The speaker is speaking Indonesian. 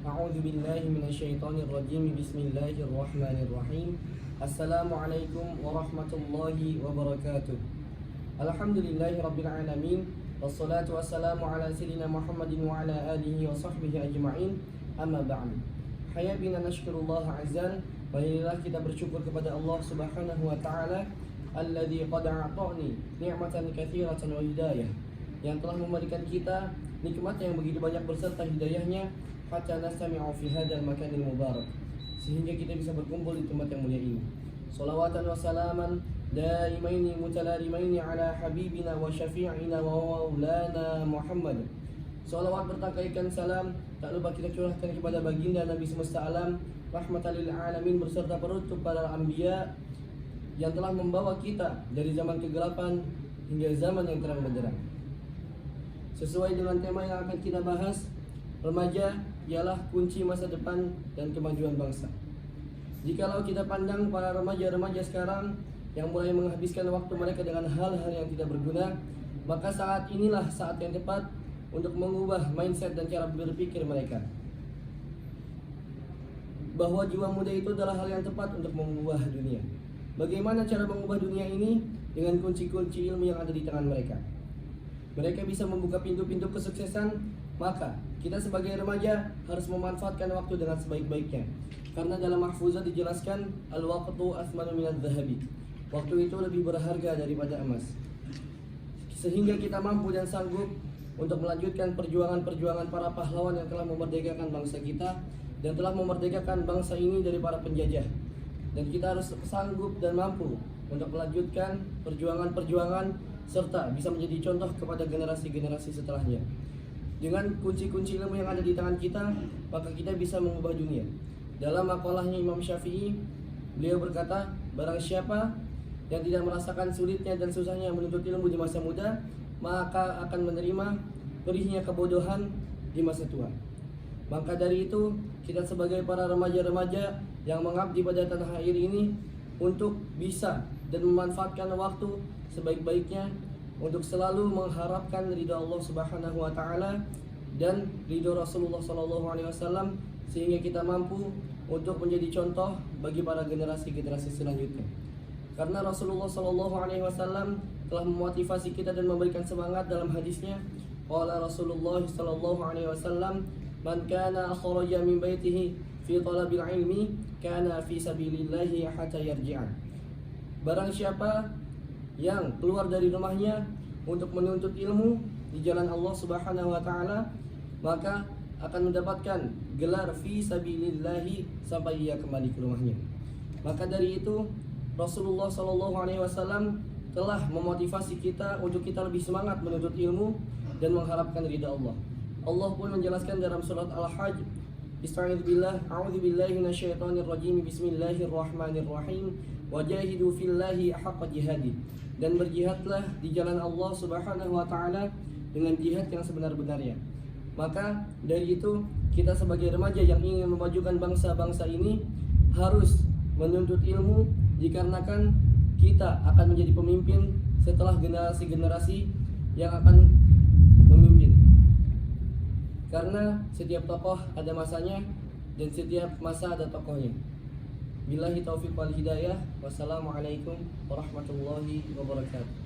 A'udzu billahi minasyaitonir rajim. Bismillahirrahmanirrahim. Assalamualaikum warahmatullahi wabarakatuh. Alhamdulillahirabbil alamin. Wassalatu wassalamu ala sayyidina Muhammadin wa ala alihi wa sahbihi ajma'in. Amma ba'du. Hayya bina nashkurullah azza. Marilah kita bersyukur kepada Allah Subhanahu wa taala alladzi qad a'tani ni'matan katsiratan wa hidayah, yang telah memberikan kita nikmat yang begitu banyak berserta hidayahnya, hatta nastami'u fi hadzal makanil mubarak, sehingga kita bisa berkumpul di tempat yang mulia ini. Shalawatan wa salaman daimaini mutalarimaini ala habibina wa syafi'ina wa maulana Muhammad. Salawat bertangkaikan salam tak lupa kita curahkan kepada baginda Nabi semesta alam, rahmatan lil alamin, berserta penutup para anbiya yang telah membawa kita dari zaman kegelapan hingga zaman yang terang benderang. Sesuai dengan tema yang akan kita bahas, remaja ialah kunci masa depan dan kemajuan bangsa. Jikalau kita pandang para remaja-remaja sekarang yang mulai menghabiskan waktu mereka dengan hal-hal yang tidak berguna, maka saat inilah saat yang tepat untuk mengubah mindset dan cara berpikir mereka, bahwa jiwa muda itu adalah hal yang tepat untuk mengubah dunia. Bagaimana cara mengubah dunia ini? Dengan kunci-kunci ilmu yang ada di tangan mereka. Mereka bisa membuka pintu-pintu kesuksesan. Maka kita sebagai remaja harus memanfaatkan waktu dengan sebaik-baiknya. Karena dalam mahfuzat dijelaskan, al-waqtu athmanu minadz zahabi. Waktu itu lebih berharga daripada emas. Sehingga kita mampu dan sanggup untuk melanjutkan perjuangan-perjuangan para pahlawan yang telah memerdekakan bangsa kita dan telah memerdekakan bangsa ini dari para penjajah. Dan kita harus sanggup dan mampu untuk melanjutkan perjuangan-perjuangan serta bisa menjadi contoh kepada generasi-generasi setelahnya. Dengan kunci-kunci ilmu yang ada di tangan kita, maka kita bisa mengubah dunia. Dalam maqalahnya Imam Syafi'i, beliau berkata, barang siapa yang tidak merasakan sulitnya dan susahnya menuntut ilmu di masa muda, maka akan menerima perihnya kebodohan di masa tua. Maka dari itu, kita sebagai para remaja-remaja yang mengabdi pada tanah air ini untuk bisa dan memanfaatkan waktu sebaik-baiknya untuk selalu mengharapkan ridha Allah Subhanahu wa taala dan ridha Rasulullah sallallahu alaihi wasallam, sehingga kita mampu untuk menjadi contoh bagi para generasi-generasi selanjutnya. Karena Rasulullah sallallahu alaihi wasallam telah memotivasi kita dan memberikan semangat dalam hadisnya. Qala Rasulullah sallallahu alaihi wasallam, man kana kharaja min baitihi fi talabil ilmi kana fi sabilillahi hatta yarji'a. Barang siapa yang keluar dari rumahnya untuk menuntut ilmu di jalan Allah Subhanahu wa taala, maka akan mendapatkan gelar fi sabilillahi sampai ia kembali ke rumahnya. Maka dari itu Rasulullah sallallahu alaihi wasallam telah memotivasi kita untuk kita lebih semangat menuntut ilmu dan mengharapkan ridha Allah. Allah pun menjelaskan dalam surat Al-Hajj, Ista'idzu billah, a'udzu billahi minasyaitonir rajim. Bismillahirrahmanirrahim. Wajahidu fillahi haqqa jihadi. Dan berjihadlah di jalan Allah Subhanahu wa taala dengan jihad yang sebenar-benarnya. Maka dari itu, kita sebagai remaja yang ingin memajukan bangsa-bangsa ini harus menuntut ilmu, dikarenakan kita akan menjadi pemimpin setelah generasi-generasi yang akan memimpin. Karena setiap tokoh ada masanya dan setiap masa ada tokohnya. Billahi taufiq wal hidayah. Wassalamualaikum warahmatullahi wabarakatuh.